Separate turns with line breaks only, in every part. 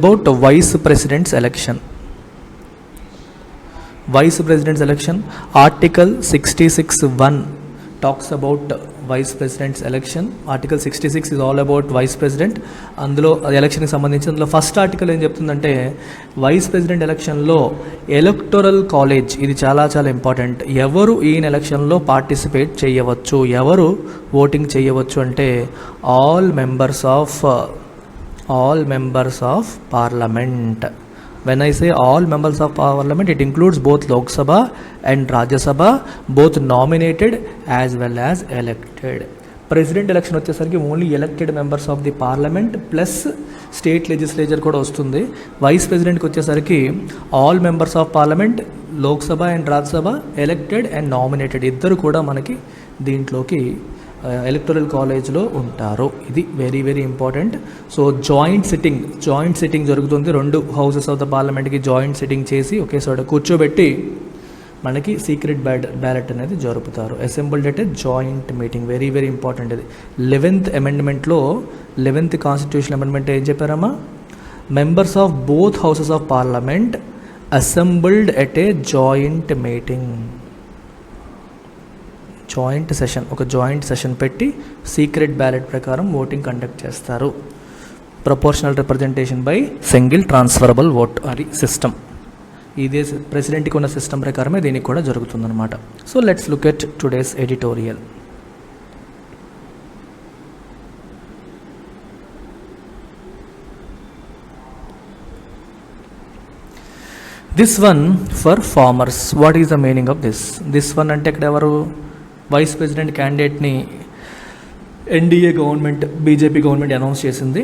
About vice president's election. Vice president's election, Article 66(1) talks about vice president's election. Article 66 is all about vice president. అందులో ఎలక్షన్కి సంబంధించి అందులో first article ఏం చెప్తుందంటే vice president ఎలక్షన్లో electoral college, ఇది చాలా చాలా ఇంపార్టెంట్. ఎవరు ఈ ఎలక్షన్లో పార్టిసిపేట్ చేయవచ్చు, ఎవరు ఓటింగ్ చేయవచ్చు అంటే all members of parliament. When I say all members of parliament, it includes both Lok Sabha and Rajya Sabha, both nominated as well as elected. President election వచ్చేసరికి only elected members of the parliament plus state legislature కూడా వస్తుంది. Vice ప్రెసిడెంట్కి వచ్చేసరికి all members of parliament, Lok Sabha and Rajya Sabha, elected and nominated ఇద్దరు కూడా మనకి దీంట్లోకి electoral కాలేజ్లో ఉంటారు. ఇది very very important. So joint sitting జరుగుతుంది. రెండు హౌసెస్ ఆఫ్ ద పార్లమెంట్కి జాయింట్ సిట్టింగ్ చేసి ఒకేసారి కూర్చోబెట్టి మనకి సీక్రెట్ బ్యాలెట్ అనేది జరుపుతారు. Assembled at a joint meeting, very very important. ఇది 11th అమెండ్మెంట్లో 11th కాన్స్టిట్యూషన్ అమెండ్మెంట్ ఏం చెప్పారమ్మా? Members of both houses of parliament assembled at a joint meeting, ఒక జాయింట్ సెషన్ పెట్టి సీక్రెట్ బ్యాలెట్ ప్రకారం ఓటింగ్ కండక్ట్ చేస్తారు. Proportional representation by single transferable vote అది system. ఇదే ప్రెసిడెంట్కి ఉన్న సిస్టమ్ ప్రకారమే దీనికి కూడా జరుగుతుందన్నమాట. So let's look at today's editorial. This one for farmers. What is the meaning of this one అంటే ఇక్కడ ఎవరు? వైస్ ప్రెసిడెంట్ క్యాండిడేట్ని NDA government, BJP government announce చేసింది.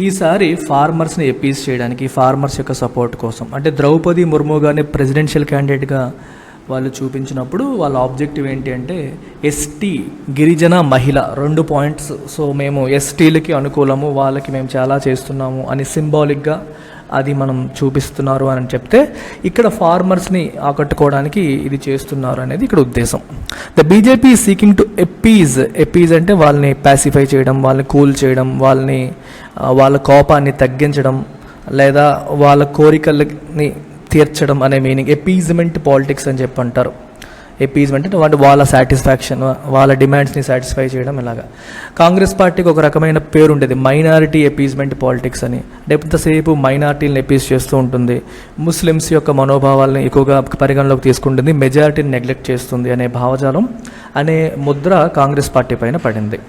ఈసారి ఫార్మర్స్ని అపీజ్ చేయడానికి, ఫార్మర్స్ యొక్క సపోర్ట్ కోసం. అంటే ద్రౌపది ముర్ము గారిని ప్రెసిడెన్షియల్ క్యాండిడేట్గా వాళ్ళు చూపించినప్పుడు వాళ్ళ ఆబ్జెక్టివ్ ఏంటి అంటే ఎస్టీ, గిరిజన, మహిళ 2 పాయింట్స్. సో మేము ఎస్టీలకి అనుకూలము, వాళ్ళకి మేము చాలా చేస్తున్నాము అని సింబాలిక్గా అది మనం చూపిస్తున్నారు అని చెప్తే, ఇక్కడ ఫార్మర్స్ని ఆకట్టుకోవడానికి ఇది చేస్తున్నారు అనేది ఇక్కడ ఉద్దేశం. The BJP is seeking to appease అంటే వాళ్ళని ప్యాసిఫై చేయడం, వాళ్ళని కూల్ చేయడం, వాళ్ళ కోపాన్ని తగ్గించడం లేదా వాళ్ళ కోరికలని తీర్చడం అనే మీనింగ్. ఎపీజ్మెంట్ పాలిటిక్స్ అని చెప్పి అంటారు. ఎపీజ్మెంట్ అంటే వాళ్ళ సాటిస్ఫాక్షన్, వాళ్ళ డిమాండ్స్ని సాటిస్ఫై చేయడం. ఇలాగా కాంగ్రెస్ పార్టీకి ఒక రకమైన పేరు ఉండేది, మైనారిటీ ఎపీజ్మెంట్ పాలిటిక్స్ అని. అంటే ఎంతసేపు మైనారిటీలను ఎపీజ్ చేస్తూ ఉంటుంది, ముస్లిమ్స్ యొక్క మనోభావాలను ఎక్కువగా పరిగణలోకి తీసుకుంటుంది, మెజారిటీని నెగ్లెక్ట్ చేస్తుంది అనే భావజాలం, అనే ముద్ర కాంగ్రెస్ పార్టీ పైన పడింది.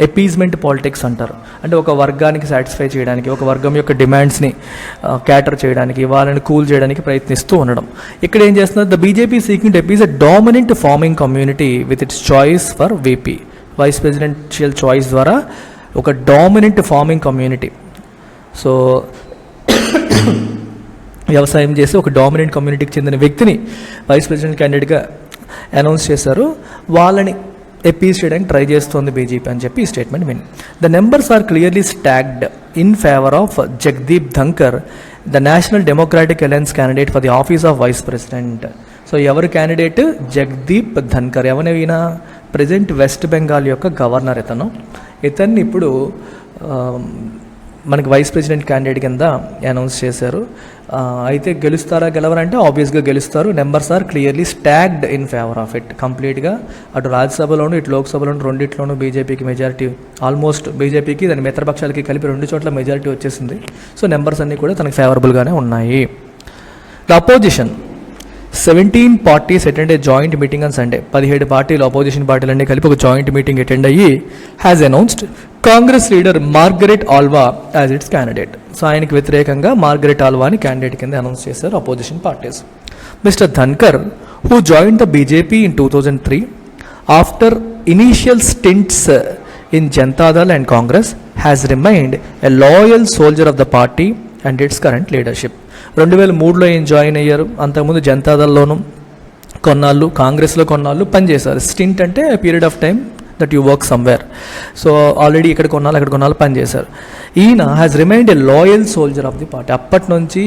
ఎపీజ్మెంట్ పాలిటిక్స్ అంటారు. అంటే ఒక వర్గానికి సాటిస్ఫై చేయడానికి, ఒక వర్గం యొక్క డిమాండ్స్ని క్యాటర్ చేయడానికి, వాళ్ళని కూల్ చేయడానికి ప్రయత్నిస్తూ ఉండడం. ఇక్కడ ఏం చేస్తున్నారు? The BJP seeking to appease a dominant farming community with its choice for VP. Vice presidential choice ద్వారా ఒక డామినెంట్ ఫార్మింగ్ కమ్యూనిటీ, సో వ్యవసాయం చేసి ఒక డామినెంట్ కమ్యూనిటీకి చెందిన వ్యక్తిని వైస్ ప్రెసిడెంట్ క్యాండిడేట్గా అనౌన్స్ చేశారు. వాళ్ళని అపీజ్ చేయడానికి ట్రై చేస్తోంది బీజేపీ అని చెప్పి ఈ స్టేట్మెంట్ విన్. The numbers are clearly stacked in favour of Jagdeep Dhankhar, the National Democratic Alliance candidate for the office of vice president. So ఎవరు క్యాండిడేట్? జగదీప్ ధన్కర్. ఎవరైనా ప్రజెంట్ వెస్ట్ బెంగాల్ యొక్క గవర్నర్ ఇతన్ని ఇప్పుడు మనకి వైస్ ప్రెసిడెంట్ క్యాండిడేట్ కింద అనౌన్స్ చేశారు. అయితే గెలుస్తారా గెలవరంటే ఆబ్వియస్గా గెలుస్తారు. Numbers are clearly stacked in favour of it. కంప్లీట్గా అటు రాజ్యసభలోను ఇటు లోక్సభలోను రెండిట్లోనూ బీజేపీకి మెజారిటీ, ఆల్మోస్ట్ బీజేపీకి దాని మిత్రపక్షాలకి కలిపి 2 చోట్ల మెజారిటీ వచ్చేసింది. సో నెంబర్స్ అన్నీ కూడా తనకు ఫేవరబుల్గానే ఉన్నాయి. The opposition 17 parties attend a joint meeting on Sunday. 17 పార్టీలు, అపోజిషన్ పార్టీలన్నీ కలిపి ఒక జాయింట్ మీటింగ్ అటెండ్ అయ్యి has announced Congress leader Margaret Alva as its candidate. So ఆయనకి వ్యతిరేకంగా మార్గరెట్ ఆల్వాని క్యాండిడేట్ కింద అనౌన్స్ చేశారు opposition parties. Mister Dhankhar, who join the BJP in 2003 after initial stints in Janata Dal and Congress, has remained a loyal soldier of the party and its current leadership. 2003లో ఏం join అయ్యారు. అంతకుముందు జనతాదళ్లోను కొన్నాళ్ళు, కాంగ్రెస్లో కొన్నాళ్ళు పనిచేశారు. స్టింట్ అంటే period of time that you work somewhere. So already ఇక్కడ కొన్నాళ్ళు అక్కడ కొన్నాళ్ళు పనిచేశారు. ఈయన has remained a loyal soldier of the party. అప్పటి నుంచి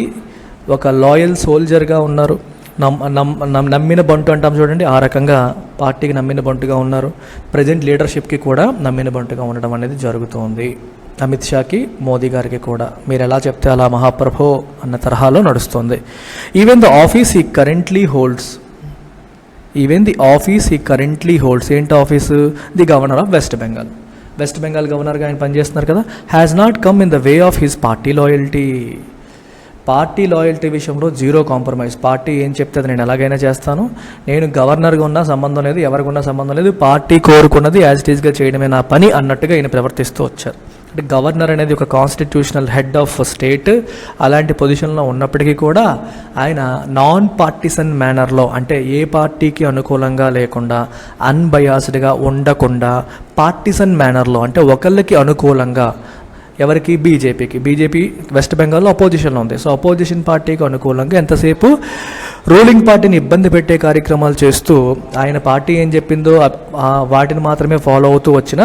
ఒక లాయల్ సోల్జర్గా ఉన్నారు, నమ్మిన బంటు అంటాం చూడండి, ఆ రకంగా పార్టీకి నమ్మిన బంటుగా ఉన్నారు. ప్రజెంట్ లీడర్షిప్కి కూడా నమ్మిన బంటుగా ఉండడం అనేది జరుగుతుంది. అమిత్ షాకి, మోదీ గారికి కూడా మీరు ఎలా చెప్తే అలా మహాప్రభో అన్న తరహాలో నడుస్తుంది. Even the office he currently holds ఏంటి office? The governor of West Bengal. West Bengal గవర్నర్గా ఆయన పనిచేస్తున్నారు కదా. Has not come in the way of his party loyalty విషయంలో జీరో కాంప్రమైజ్. పార్టీ ఏం చెప్తే అది నేను ఎలాగైనా చేస్తాను, నేను గవర్నర్గా ఉన్నా సంబంధం లేదు, ఎవరికి ఉన్నా సంబంధం లేదు, పార్టీ కోరుకున్నది యాజ్ ఇట్ ఈస్గా చేయడమే నా పని అన్నట్టుగా ఆయన ప్రవర్తిస్తూ వచ్చారు. అంటే గవర్నర్ అనేది ఒక కాన్స్టిట్యూషనల్ హెడ్ ఆఫ్ స్టేట్. అలాంటి పొజిషన్లో ఉన్నప్పటికీ కూడా ఆయన నాన్ పార్టిసన్ మేనర్లో, అంటే ఏ పార్టీకి అనుకూలంగా లేకుండా, అన్బయాస్డ్గా ఉండకుండా, పార్టిసన్ మేనర్లో, అంటే ఒకళ్ళకి అనుకూలంగా, ఎవరికి? బీజేపీ వెస్ట్ బెంగాల్లో అపోజిషన్లో ఉంది. సో అపోజిషన్ పార్టీకి అనుకూలంగా ఎంతసేపు రూలింగ్ పార్టీని ఇబ్బంది పెట్టే కార్యక్రమాలు చేస్తూ ఆయన పార్టీ ఏం చెప్పిందో వాటిని మాత్రమే ఫాలో అవుతూ వచ్చిన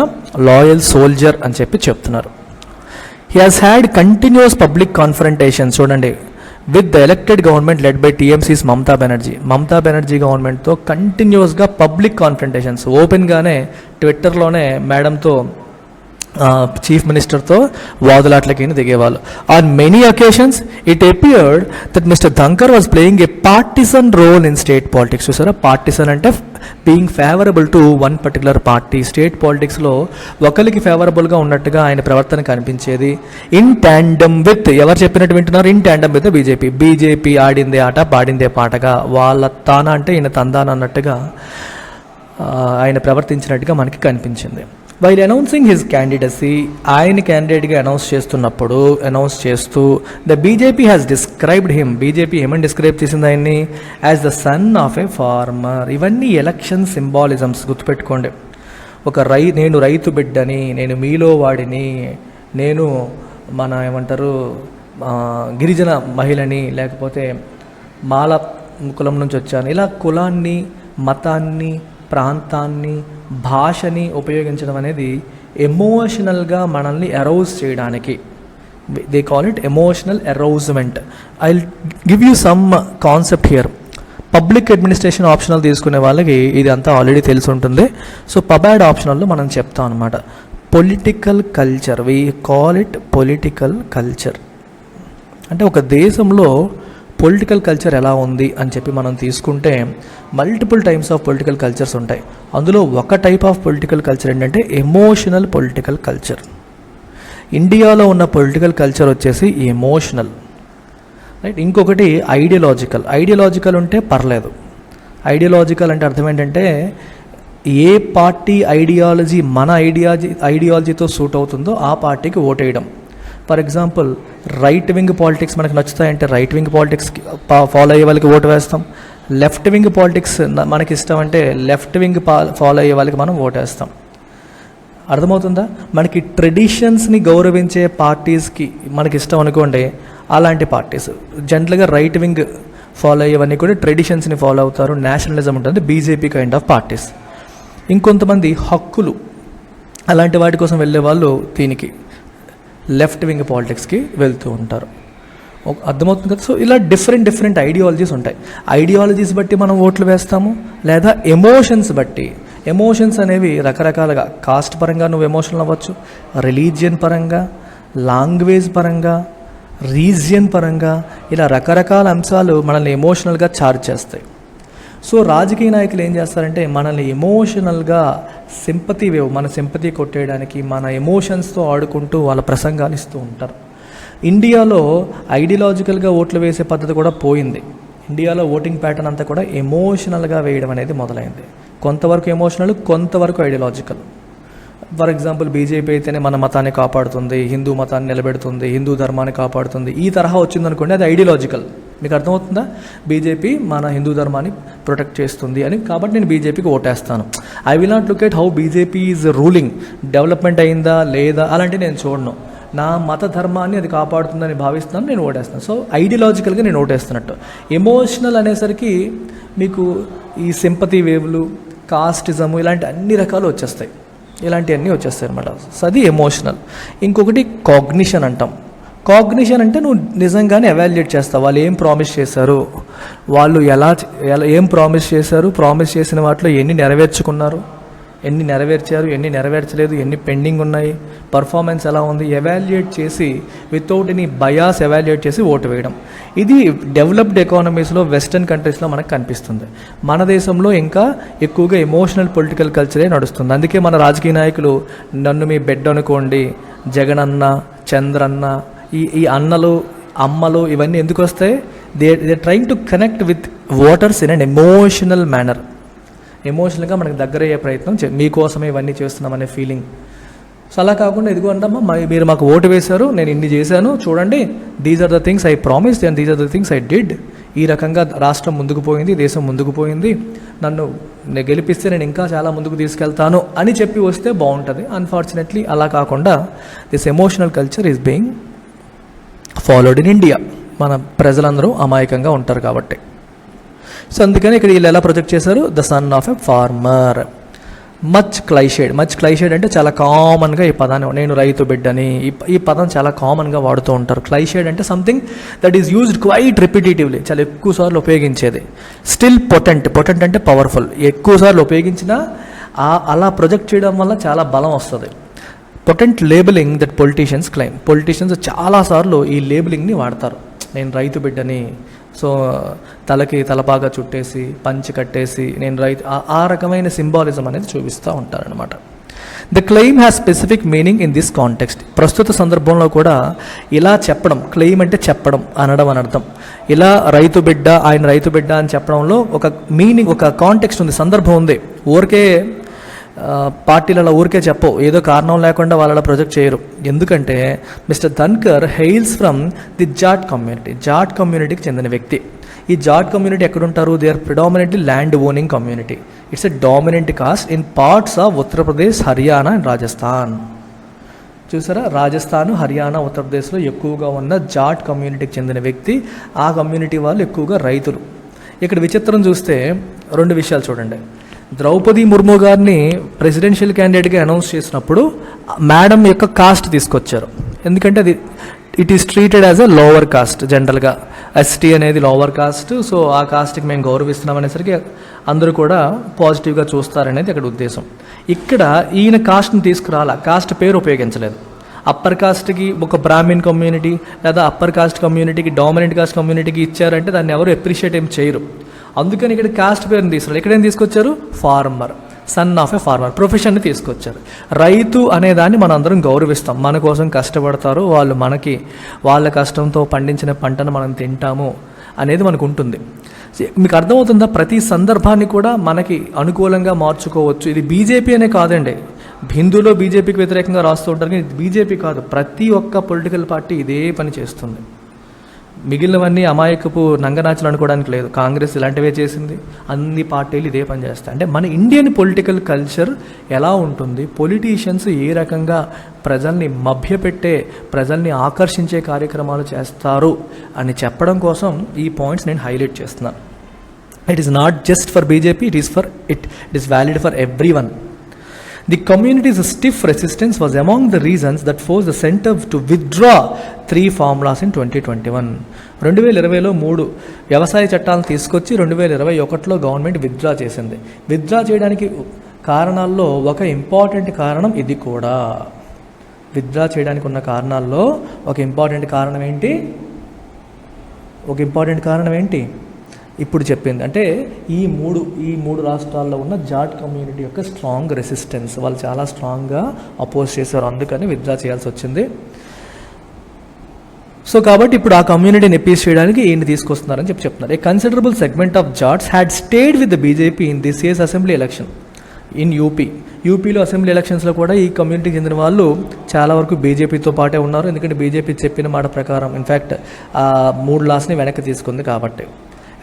లాయల్ సోల్జర్ అని చెప్తున్నారు. He has had continuous public confrontation, చూడండి, with the elected government led by TMC's Mamata Banerjee గవర్నమెంట్తో కంటిన్యూస్గా పబ్లిక్ కాన్ఫరంటేషన్స్, ఓపెన్గానే ట్విట్టర్లోనే మేడంతో, చీఫ్ మినిస్టర్తో వాదులాట్లకి దిగేవాళ్ళు. On many occasions it appeared that mister Dhankhar was playing a partisan role in state politics. చూసారా, పార్టిసన్ అంటే being favourable to one particular party. State పాలిటిక్స్లో ఒకరికి ఫేవరబుల్గా ఉన్నట్టుగా ఆయన ప్రవర్తన కనిపించేది. ఇన్ ట్యాండమ్ విత్, ఎవరు చెప్పినట్టు వింటున్నారు? ఇన్ ట్యాండమ్ విత్ బీజేపీ ఆడిందే ఆట పాడిందే పాటగా, వాళ్ళ తాన అంటే ఈయన తందాన అన్నట్టుగా ఆయన ప్రవర్తించినట్టుగా మనకి కనిపించింది. వైల్ అనౌన్సింగ్ హిజ్ క్యాండిడసీ, ఆయన క్యాండిడేట్గా అనౌన్స్ చేస్తూ the BJP has described him, BJP ఏమని డిస్క్రైబ్ చేసింది ఆయన్ని? As the son of a farmer. ఇవన్నీ ఎలక్షన్ సింబాలిజమ్స్, గుర్తుపెట్టుకోండి. నేను రైతు బిడ్డని, నేను మీలో వాడిని, నేను ఏమంటారు గిరిజన మహిళని, లేకపోతే మాల కులం నుంచి వచ్చాను, ఇలా కులాన్ని, మతాన్ని, ప్రాంతాన్ని, భాషని ఉపయోగించడం అనేది ఎమోషనల్గా మనల్ని అరౌజ్ చేయడానికి. They call it emotional arousement. I will give you some concept here. Public administration optional తీసుకునే వాళ్ళకి ఇది అంతా ఆల్రెడీ తెలిసి ఉంటుంది. సో పబ్యాడ్ ఆప్షనల్లో మనం చెప్తాం అనమాట. Political culture, we call it political culture. అంటే ఒక దేశంలో పొలిటికల్ కల్చర్ ఎలా ఉంది అని చెప్పి మనం తీసుకుంటే multiple types of political cultures ఉంటాయి. అందులో ఒక టైప్ ఆఫ్ పొలిటికల్ కల్చర్ ఏంటంటే ఎమోషనల్ పొలిటికల్ కల్చర్. ఇండియాలో ఉన్న పొలిటికల్ కల్చర్ వచ్చేసి ఎమోషనల్, రైట్. ఇంకొకటి ఐడియాలజికల్ ఉంటే పర్లేదు. ఐడియాలజికల్ అంటే అర్థం ఏంటంటే ఏ పార్టీ ఐడియాలజీ మన ఐడియాలజీతో సూట్ అవుతుందో ఆ పార్టీకి ఓటేయడం. For example, right wing politics మనకు నచ్చుతాయంటే రైట్ వింగ్ పాలిటిక్స్ ఫాలో అయ్యే వాళ్ళకి ఓటు వేస్తాం. లెఫ్ట్ వింగ్ పాలిటిక్స్ మనకి ఇష్టం అంటే లెఫ్ట్ వింగ్ ఫాలో అయ్యే వాళ్ళకి మనం ఓటేస్తాం. అర్థమవుతుందా? మనకి ట్రెడిషన్స్ని గౌరవించే పార్టీస్కి మనకి ఇష్టం అనుకోండి, అలాంటి పార్టీస్. జనరల్గా రైట్ వింగ్ ఫాలో అయ్యేవన్నీ కూడా ట్రెడిషన్స్ని ఫాలో అవుతారు, నేషనలిజం ఉంటుంది, బీజేపీ కైండ్ ఆఫ్ పార్టీస్. ఇంకొంతమంది హక్కులు అలాంటి వాటి కోసం వెళ్ళే వాళ్ళు దీనికి లెఫ్ట్ వింగ్ పాలిటిక్స్కి వెళ్తూ ఉంటారు. అర్థమవుతుంది కదా? సో ఇలా డిఫరెంట్ ఐడియాలజీస్ ఉంటాయి. ఐడియాలజీస్ బట్టి మనం ఓట్లు వేస్తాము, లేదా ఎమోషన్స్ బట్టి. ఎమోషన్స్ అనేవి రకరకాలుగా, కాస్ట్ పరంగా నువ్వు ఎమోషనల్ అవ్వచ్చు, రిలీజియన్ పరంగా, లాంగ్వేజ్ పరంగా, రీజియన్ పరంగా, ఇలా రకరకాల అంశాలు మనల్ని ఎమోషనల్గా ఛార్జ్ చేస్తాయి. సో రాజకీయ నాయకులు ఏం చేస్తారంటే మనల్ని ఎమోషనల్గా మన సింపతి కొట్టేయడానికి మన ఎమోషన్స్తో ఆడుకుంటూ వాళ్ళ ప్రసంగాలు ఇస్తూ ఉంటారు. ఇండియాలో ఐడియాలజికల్గా ఓట్లు వేసే పద్ధతి కూడా పోయింది. ఇండియాలో ఓటింగ్ ప్యాటర్న్ అంతా కూడా ఎమోషనల్గా వేయడం అనేది మొదలైంది. కొంతవరకు ఎమోషనల్, కొంతవరకు ఐడియాలజికల్. ఫర్ ఎగ్జాంపుల్, బీజేపీ అయితేనే మన మతాన్ని కాపాడుతుంది, హిందూ మతాన్ని నిలబెడుతుంది, హిందూ ధర్మాన్ని కాపాడుతుంది, ఈ తరహా వచ్చిందనుకోండి, అది ఐడియాలజికల్. మీకు అర్థమవుతుందా? బీజేపీ మన హిందూ ధర్మాన్ని ప్రొటెక్ట్ చేస్తుంది అని, కాబట్టి నేను బీజేపీకి ఓటేస్తాను. I will not look at how BJP is ruling, development అయిందా లేదా అలాంటివి నేను చూడను. నా మత ధర్మాన్ని అది కాపాడుతుందని భావిస్తున్నాను, నేను ఓటేస్తాను. సో ఐడియాలజికల్గా నేను ఓటేస్తున్నట్టు. ఎమోషనల్ అనేసరికి మీకు ఈ సింపతి వేవ్లు, కాస్టిజము, ఇలాంటి అన్ని రకాలు వచ్చేస్తాయి, ఇలాంటివన్నీ వచ్చేస్తాయి అనమాట. సో అది ఎమోషనల్. ఇంకొకటి కాగ్నిషన్ అంటాం. కాగ్నిషన్ అంటే నువ్వు నిజంగానే ఎవాల్యుయేట్ చేస్తావు, వాళ్ళు ఏం ప్రామిస్ చేశారు, వాళ్ళు ఏం ప్రామిస్ చేశారు, ప్రామిస్ చేసిన వాటిలో ఎన్ని నెరవేర్చుకున్నారు, ఎన్ని నెరవేర్చారు, ఎన్ని నెరవేర్చలేదు, ఎన్ని పెండింగ్ ఉన్నాయి, పర్ఫార్మెన్స్ ఎలా ఉంది, ఎవాల్యుయేట్ చేసి వితౌట్ ఎనీ బయాస్ ఎవాల్యుయేట్ చేసి ఓటు వేయడం. ఇది డెవలప్డ్ ఎకానమీస్లో, వెస్టర్న్ కంట్రీస్లో మనకు కనిపిస్తుంది. మన దేశంలో ఇంకా ఎక్కువగా ఎమోషనల్ పొలిటికల్ కల్చరే నడుస్తుంది. అందుకే మన రాజకీయ నాయకులు నన్ను మీ బెడ్ అనుకోండి, జగనన్న, చంద్రన్న, ఈ అన్నలు, అమ్మలు ఇవన్నీ ఎందుకు వస్తాయి? They trying to connect with voters in an emotional manner. ఎమోషనల్గా మనకు దగ్గర అయ్యే ప్రయత్నం మీకోసమే ఇవన్నీ చేస్తున్నామనే ఫీలింగ్. సో అలా కాకుండా ఇదిగో అంటమ్మా, మీరు మాకు ఓటు వేశారు, నేను ఇన్ని చేశాను, చూడండి, these are the things I promised and these are the things I did. ఈ రకంగా రాష్ట్రం ముందుకు పోయింది, దేశం ముందుకు పోయింది, నన్ను గెలిపిస్తే నేను ఇంకా చాలా ముందుకు తీసుకెళ్తాను అని చెప్పి వస్తే బాగుంటుంది. అన్ఫార్చునేట్లీ అలా కాకుండా this emotional culture is being followed in India. మన ప్రజలందరూ అమాయకంగా ఉంటారు కాబట్టి. సో అందుకని ఇక్కడ వీళ్ళు ఎలా ప్రొజెక్ట్ చేశారు? The son of a farmer. Much cliched. Much cliched అంటే చాలా కామన్గా ఈ పదాన్ని, నేను రైతు బిడ్డని, ఈ పదం చాలా కామన్గా వాడుతూ ఉంటారు. క్లైషేడ్ అంటే something that is used quite repetitively, చాలా ఎక్కువ సార్లు ఉపయోగించేది. Still potent. పొటెంట్ అంటే పవర్ఫుల్. ఎక్కువ సార్లు ఉపయోగించినా అలా ప్రొజెక్ట్ చేయడం వల్ల చాలా బలం వస్తుంది. Potent labelling that politicians claim. Politicians చాలాసార్లు ఈ లేబులింగ్ని వాడతారు. నేను రైతు బిడ్డని, సో తలకి తలపాగా చుట్టేసి, పంచి కట్టేసి, నేను రైతు, ఆ రకమైన సింబాలిజం అనేది చూపిస్తూ ఉంటారనమాట. The claim has specific meaning in this context. ప్రస్తుత సందర్భంలో కూడా ఇలా చెప్పడం, క్లెయిమ్ అంటే చెప్పడం, అనడం అని అర్థం. ఇలా రైతు బిడ్డ, ఆయన రైతు బిడ్డ అని చెప్పడంలో ఒక మీనింగ్, ఒక కాంటెక్స్ట్ ఉంది, సందర్భం ఉంది. ఊరికే పార్టీలలో ఊరికే చెప్పవు, ఏదో కారణం లేకుండా వాళ్ళ ప్రొజెక్ట్ చేయరు. ఎందుకంటే mister Dhankhar hails from the Jat community. Jat కమ్యూనిటీకి చెందిన వ్యక్తి. ఈ జాట్ కమ్యూనిటీ ఎక్కడుంటారు? They are predominantly land owning community. It's a dominant caste in parts of Uttar Pradesh, Haryana and Rajasthan. చూసారా, రాజస్థాన్, హర్యానా, ఉత్తరప్రదేశ్లో ఎక్కువగా ఉన్న జాట్ కమ్యూనిటీకి చెందిన వ్యక్తి. ఆ కమ్యూనిటీ వాళ్ళు ఎక్కువగా రైతులు. ఇక్కడ విచిత్రం చూస్తే రెండు విషయాలు చూడండి. ద్రౌపది ముర్ము గారిని ప్రెసిడెన్షియల్ క్యాండిడేట్గా అనౌన్స్ చేసినప్పుడు మేడం యొక్క కాస్ట్ తీసుకొచ్చారు. ఎందుకంటే అది it is treated as a lower caste. జనరల్గా ఎస్టీ అనేది లోవర్ కాస్ట్, సో ఆ కాస్ట్కి మేము గౌరవిస్తున్నాం అనేసరికి అందరూ కూడా పాజిటివ్గా చూస్తారనేది అక్కడ ఉద్దేశం. ఇక్కడ ఈయన కాస్ట్ని తీసుకురాలా, కాస్ట్ పేరు ఉపయోగించలేదు. అప్పర్ కాస్ట్కి ఒక బ్రాహ్మిన్ కమ్యూనిటీ లేదా అప్పర్ కాస్ట్ కమ్యూనిటీకి, డామినెంట్ కాస్ట్ కమ్యూనిటీకి ఇచ్చారంటే దాన్ని ఎవరు అప్రిషియేట్ ఏం చేయరు. అందుకని ఇక్కడ కాస్ట్ పేరుని తీసుకురారు. ఇక్కడేం తీసుకొచ్చారు? Farmer, son of a farmer, ప్రొఫెషన్ని తీసుకొచ్చారు. రైతు అనేదాన్ని మనం అందరం గౌరవిస్తాం. మన కోసం కష్టపడతారు వాళ్ళు, మనకి వాళ్ళ కష్టంతో పండించిన పంటను మనం తింటాము అనేది మనకు ఉంటుంది. మీకు అర్థమవుతుందా? ప్రతి సందర్భాన్ని కూడా మనకి అనుకూలంగా మార్చుకోవచ్చు. ఇది బీజేపీ అనే కాదండి. హిందూలో బీజేపీకి వ్యతిరేకంగా రాస్తూ ఉంటారు, కానీ బీజేపీ కాదు, ప్రతి ఒక్క పొలిటికల్ పార్టీ ఇదే పని చేస్తుంది. మిగిలినవన్నీ అమాయకపు నంగనాచలు అనుకోవడానికి లేదు. కాంగ్రెస్ ఇలాంటివే చేసింది, అన్ని పార్టీలు ఇదే పని చేస్తాయి. అంటే మన ఇండియన్ పొలిటికల్ కల్చర్ ఎలా ఉంటుంది, పొలిటీషియన్స్ ఏ రకంగా ప్రజల్ని మభ్యపెట్టే, ప్రజల్ని ఆకర్షించే కార్యక్రమాలు చేస్తారు అని చెప్పడం కోసం ఈ పాయింట్స్ నేను హైలైట్ చేస్తున్నాను. It is not just for BJP, it is valid for every one. The community's stiff resistance was among the reasons that forced the center to withdraw 3 formulas in 2021. 2020లో 3 వ్యవసాయ చట్టాలను తీసుకొచ్చి 2021లో గవర్నమెంట్ విత్డ్రా చేసింది. Withdraw చేయడానికి కారణాల్లో ఒక important కారణం ఇది కూడా. Withdraw చేయడానికి ఉన్న కారణాల్లో ఒక ఇంపార్టెంట్ కారణం ఏంటి? ఇప్పుడు చెప్పింది. అంటే ఈ మూడు రాష్ట్రాల్లో ఉన్న జాట్ కమ్యూనిటీ యొక్క స్ట్రాంగ్ రెసిస్టెన్స్, వాళ్ళు చాలా స్ట్రాంగ్గా అపోజ్ చేశారు, అందుకని విత్డ్రా చేయాల్సి వచ్చింది. సో కాబట్టి ఇప్పుడు ఆ కమ్యూనిటీని అపీస్ చేయడానికి ఈయన తీసుకొస్తున్నారని చెప్తున్నారు. A considerable segment of Jats had stayed with the BJP in this year's assembly election in యూపీలో అసెంబ్లీ ఎలక్షన్స్లో కూడా ఈ కమ్యూనిటీకి చెందిన వాళ్ళు చాలా వరకు బీజేపీతో పాటే ఉన్నారు. ఎందుకంటే బీజేపీ చెప్పిన మాట ప్రకారం ఇన్ఫ్యాక్ట్ 3 లాస్ని వెనక్కి తీసుకుంది కాబట్టి.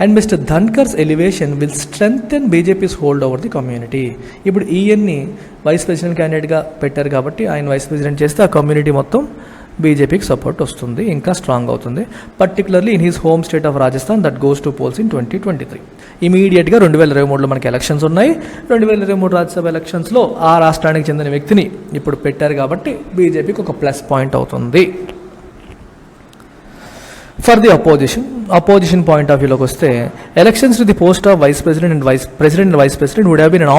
And mister Dhankhar's elevation will strengthen BJP's hold over the community. ఇప్పుడు ఈయన్ని వైస్ ప్రెసిడెంట్ క్యాండిడేట్గా పెట్టారు కాబట్టి ఆయన వైస్ ప్రెసిడెంట్ చేస్తే ఆ కమ్యూనిటీ మొత్తం బీజేపీకి సపోర్ట్ వస్తుంది, ఇంకా స్ట్రాంగ్ అవుతుంది. Particularly in his home state of Rajasthan that goes to polls in 2023. ఇమీడియట్గా 2023లో మనకి ఎలక్షన్స్ ఉన్నాయి. 2023 రాజ్యసభ ఎలక్షన్స్లో ఆ రాష్ట్రానికి చెందిన వ్యక్తిని ఇప్పుడు పెట్టారు కాబట్టి బీజేపీకి ఒక ప్లస్ పాయింట్ అవుతుంది. For the opposition point of వ్యూలోకి వస్తే elections to the post of vice president and vice president would have been an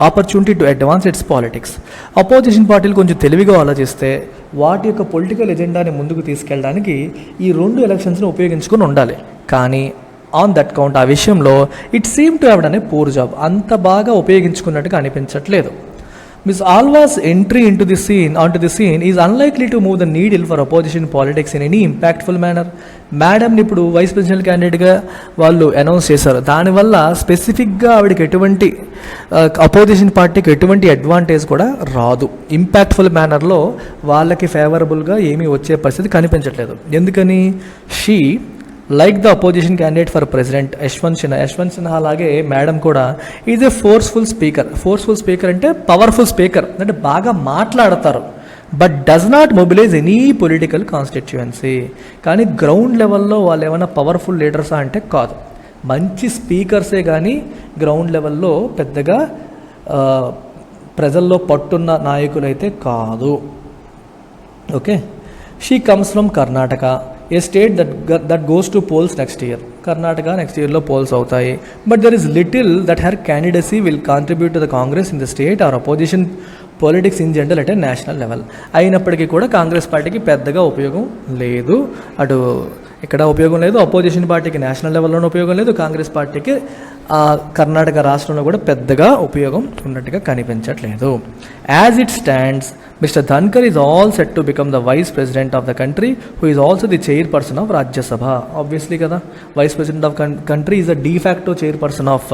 opportunity to advance its politics. Opposition పార్టీలు కొంచెం తెలివిగా ఆలోచిస్తే వాటి యొక్క పొలిటికల్ ఎజెండాని ముందుకు తీసుకెళ్ళడానికి ఈ 2 ఎలక్షన్స్ని ఉపయోగించుకొని ఉండాలి. కానీ ఆన్ దట్ కౌంట్ ఆ విషయంలో it seem to have done a poor job. అంత బాగా ఉపయోగించుకున్నట్టుగా అనిపించట్లేదు. Ms. Alva's entry onto the scene is unlikely to move the needle for opposition politics in any impactful manner. మేడంని ఇప్పుడు వైస్ ప్రెసిడెంట్ క్యాండిడేట్గా వాళ్ళు announce చేశారు. దానివల్ల స్పెసిఫిక్గా ఆవిడకి ఎటువంటి అపోజిషన్ పార్టీకి ఎటువంటి అడ్వాంటేజ్ కూడా రాదు. ఇంపాక్ట్ఫుల్ మేనర్లో వాళ్ళకి ఫేవరబుల్గా ఏమీ వచ్చే పరిస్థితి కనిపించట్లేదు. ఎందుకని? She like the opposition candidate for president Yashwant Sinha అలాగే మేడం కూడా ఈజ్ ఏ ఫోర్స్ఫుల్ స్పీకర్ అంటే పవర్ఫుల్ స్పీకర్, అంటే బాగా మాట్లాడతారు, but does not mobilize any political constituency. కానీ గ్రౌండ్ లెవెల్లో వాళ్ళు ఏమైనా పవర్ఫుల్ లీడర్సా అంటే కాదు. మంచి స్పీకర్సే కానీ గ్రౌండ్ లెవెల్లో పెద్దగా ప్రజల్లో పట్టున్న నాయకులైతే కాదు. Okay, she comes from Karnataka, a state that goes to polls next year. Karnataka next ఇయర్లో పోల్స్ అవుతాయి. But there is little that her candidacy will contribute to the Congress in the state or opposition politics in general at a national level. అయినప్పటికీ కూడా కాంగ్రెస్ పార్టీకి పెద్దగా ఉపయోగం లేదు. అటు ఇక్కడ ఉపయోగం లేదు, అపోజిషన్ పార్టీకి నేషనల్ లెవెల్లోనూ ఉపయోగం లేదు, కాంగ్రెస్ పార్టీకి కర్ణాటక రాష్ట్రంలో కూడా పెద్దగా ఉపయోగం ఉన్నట్టుగా కనిపించట్లేదు. As it stands, Mr. Dhankar is all set to become the vice president of the country, who is also the chairperson of Rajya Sabha. Obviously kada, vice president of country is the de facto chairperson of,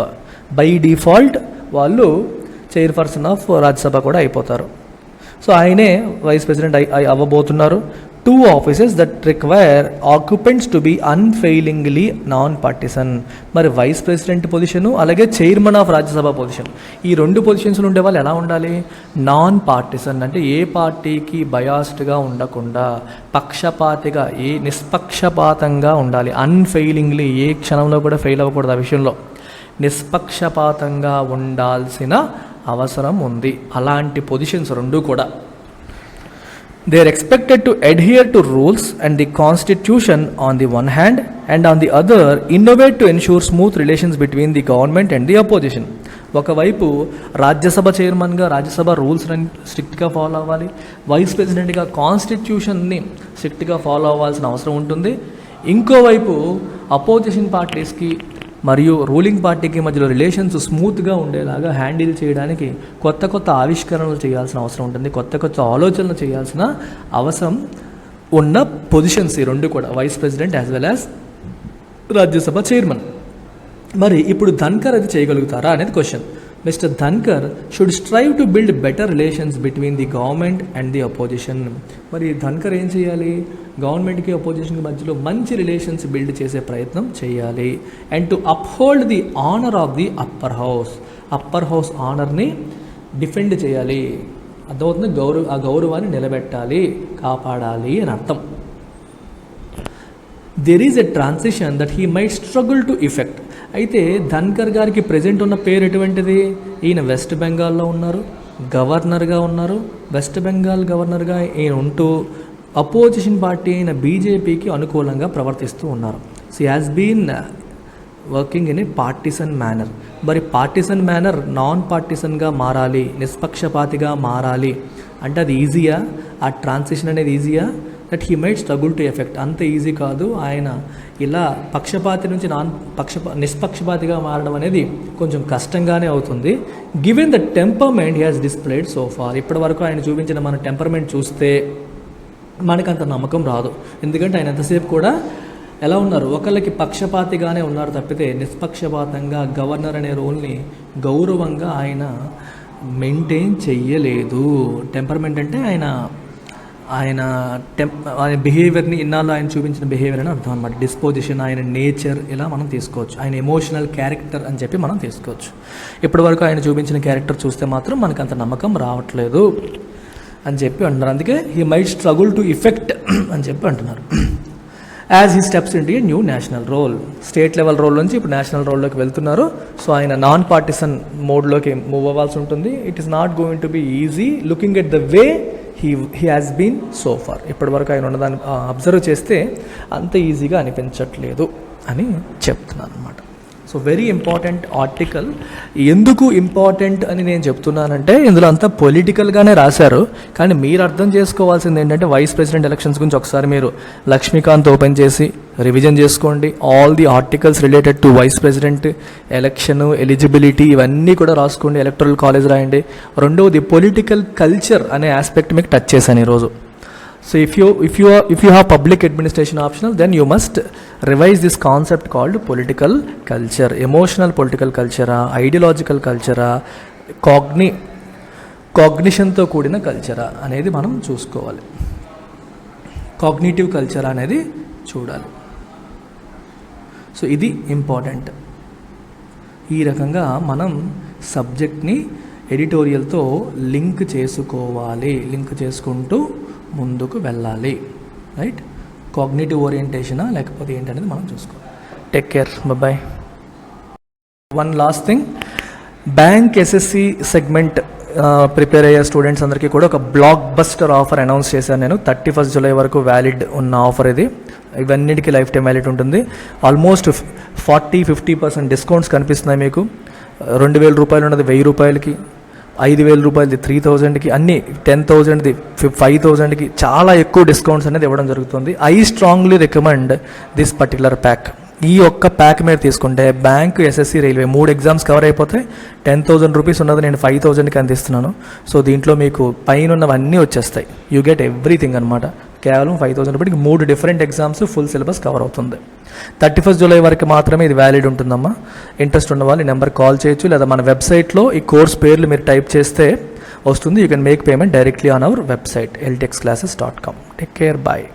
by default వాళ్ళు chairperson of Rajya Sabha కూడా అయిపోతారు. So ఆయనే vice president అవ్వబోతున్నారు. 2 offices that require occupants to be unfailingly non-partisan. మరి vice president position అలాగే chairman of Rajya Sabha position, ఈ 2 పొజిషన్స్లో ఉండే వాళ్ళు ఎలా ఉండాలి? నాన్ పార్టిసన్, అంటే ఏ పార్టీకి బయాస్డ్గా ఉండకుండా పక్షపాతిగా, నిష్పక్షపాతంగా ఉండాలి. అన్ఫెయిలింగ్లీ, ఏ క్షణంలో కూడా ఫెయిల్ అవ్వకూడదు. ఆ విషయంలో నిష్పక్షపాతంగా ఉండాల్సిన అవసరం ఉంది. అలాంటి పొజిషన్స్ 2 కూడా. They are expected to adhere to rules and the constitution on the one hand, and on the other innovate to ensure smooth relations between the government and the opposition. ఒకవైపు రాజ్యసభ చైర్మన్గా రాజ్యసభ రూల్స్ని స్ట్రిక్ట్గా ఫాలో అవ్వాలి, vice ప్రెసిడెంట్గా కాన్స్టిట్యూషన్ని స్ట్రిక్ట్గా follow అవ్వాల్సిన అవసరం ఉంటుంది. ఇంకోవైపు అపోజిషన్ పార్టీస్కి మరియు రూలింగ్ పార్టీకి మధ్యలో రిలేషన్స్ స్మూత్గా ఉండేలాగా హ్యాండిల్ చేయడానికి కొత్త ఆవిష్కరణలు చేయాల్సిన అవసరం ఉంటుంది, కొత్త ఆలోచనలు చేయాల్సిన అవసరం ఉన్న పొజిషన్స్ ఈ 2 కూడా, vice president as well as Rajya Sabha chairman. మరి ఇప్పుడు ధన్కర్ అది చేయగలుగుతారా అనేది question. Mister Dhankhar should strive to build better relations between the government and the opposition. మరి ధన్కర్ ఏం చేయాలి? గవర్నమెంట్కి అపోజిషన్కి మధ్యలో మంచి రిలేషన్స్ బిల్డ్ చేసే ప్రయత్నం చేయాలి. And to uphold the honour of the upper house ఆనర్ని డిఫెండ్ చేయాలి. అర్థమవుతుంది? ఆ గౌరవాన్ని నిలబెట్టాలి, కాపాడాలి అని అర్థం. There is a transition that he might struggle to effect. అయితే ధన్కర్ గారికి ప్రజెంట్ ఉన్న పేరు ఎటువంటిది? ఈయన వెస్ట్ బెంగాల్లో ఉన్నారు, గవర్నర్గా ఉన్నారు. వెస్ట్ బెంగాల్ గవర్నర్గా ఈయన ఉంటూ అపోజిషన్ పార్టీ అయిన బీజేపీకి అనుకూలంగా ప్రవర్తిస్తూ ఉన్నారు. So has been working in a partisan manner. మరి పార్టిసన్ మేనర్ నాన్ పార్టిసన్గా మారాలి, నిష్పక్షపాతిగా మారాలి అంటే అది ఈజీయా? ఆ ట్రాన్సిషన్ అనేది ఈజీయా? That he might struggle to effect. అంత ఈజీ కాదు. ఆయన ఇలా పక్షపాతి నుంచి నిష్పక్షపాతిగా మారడం అనేది కొంచెం కష్టంగానే అవుతుంది. Given the temperament he has displayed so far. ఇప్పటి వరకు ఆయన చూపించిన మన టెంపర్మెంట్ చూస్తే మనకంత నమ్మకం రాదు. ఎందుకంటే ఆయన ఎంతసేపు కూడా ఎలా ఉన్నారు? ఒకళ్ళకి పక్షపాతిగానే ఉన్నారు తప్పితే నిష్పక్షపాతంగా గవర్నర్ అనే రోల్ని గౌరవంగా ఆయన మెయింటైన్ చెయ్యలేదు. టెంపర్మెంట్ అంటే ఆయన బిహేవియర్ని, ఇన్నాళ్ళు ఆయన చూపించిన బిహేవియర్ అని అర్థం అనమాట. డిస్పోజిషన్, ఆయన నేచర్ ఇలా మనం తీసుకోవచ్చు. ఆయన ఎమోషనల్ క్యారెక్టర్ అని చెప్పి మనం తీసుకోవచ్చు. ఇప్పటివరకు ఆయన చూపించిన క్యారెక్టర్ చూస్తే మాత్రం మనకు అంత నమ్మకం రావట్లేదు అని చెప్పి అంటున్నారు. అందుకే he might struggle to effect అని చెప్పి అంటున్నారు. As he steps into a new national role. State level role నుంచి ఇప్పుడు నేషనల్ రోల్లోకి వెళ్తున్నారు. సో ఆయన నాన్ పార్టిసన్ మోడ్లోకి మూవ్ అవ్వాల్సి ఉంటుంది. It is not going to be easy looking at the way he has been so far. ఇప్పటివరకు ఆయన ఉన్నదాన్ని అబ్జర్వ్ చేస్తే అంత ఈజీగా అనిపించట్లేదు అని చెప్తున్నాను అనమాట. So very important article. ఎందుకు ఇంపార్టెంట్ అని నేను చెప్తున్నానంటే ఇందులో అంతా పొలిటికల్గానే రాశారు, కానీ మీరు అర్థం చేసుకోవాల్సింది ఏంటంటే వైస్ ప్రెసిడెంట్ ఎలక్షన్స్ గురించి ఒకసారి మీరు లక్ష్మీకాంత్ ఓపెన్ చేసి రివిజన్ చేసుకోండి. All the articles related to vice president election, eligibility ఇవన్నీ కూడా రాసుకోండి. ఎలక్టరల్ కాలేజ్ రాయండి. రెండవది పొలిటికల్ కల్చర్ అనే ఆస్పెక్ట్ మీకు టచ్ చేశాను ఈరోజు. So if you have public administration optional, then you must revise this concept called political culture. Emotional political culture, ideological culture, cognition తో కూడిన కల్చర్ అనేది మనం చూసుకోవాలి. కాగ్నిటివ్ కల్చర్ అనేది చూడాలి. సో ఇది ఇంపార్టెంట్. ఈ రకంగా మనం సబ్జెక్ట్ని ఎడిటోరియల్తో లింక్ చేసుకోవాలి. లింక్ చేసుకుంటూ ముందుకు వెళ్ళాలి. రైట్? కాగ్నిటివ్ ఓరియంటేషనా లేకపోతే ఏంటనేది మనం చూసుకోవాలి. Take care. Bye. One last thing, bank SSC segment prepare అయ్యే స్టూడెంట్స్ అందరికీ కూడా ఒక బ్లాక్ బస్టర్ ఆఫర్ అనౌన్స్ చేశాను నేను. 31 జూలై వరకు వ్యాలిడ్ ఉన్న ఆఫర్ ఇది. ఇవన్నిటికీ లైఫ్ టైం వ్యాలిడ్ ఉంటుంది. ఆల్మోస్ట్ 40-50% డిస్కౌంట్స్ కనిపిస్తున్నాయి మీకు. 2,000 రూపాయలు ఉన్నది 1,000 రూపాయలకి, 5,000 రూపాయలది 3,000కి, అన్నీ 10,000ది 5,000కి చాలా ఎక్కువ డిస్కౌంట్స్ అనేది ఇవ్వడం జరుగుతుంది. I strongly recommend this particular pack. ఈ ఒక్క ప్యాక్ మీరు తీసుకుంటే bank, SSC, railway 3 exams cover అయిపోతే 10,000 రూపీస్ ఉన్నది నేను 5,000కి అందిస్తున్నాను. సో దీంట్లో మీకు పైన ఉన్నవన్నీ వచ్చేస్తాయి. యూ గెట్ ఎవ్రీథింగ్ అనమాట. కేవలం 5,000 రూపాయలకి 3 different exams full syllabus cover అవుతుంది. 31 జూలై వరకు మాత్రమే ఇది వ్యాలిడ్ ఉంటుందమ్మా. ఇంట్రెస్ట్ ఉన్న వాళ్ళు ఈ నెంబర్ కాల్ చేయొచ్చు, లేదా మన వెబ్సైట్లో ఈ కోర్స్ పేర్లు మీరు టైప్ చేస్తే వస్తుంది. You can make payment directly on our website ltxclasses.com. Take care. Bye.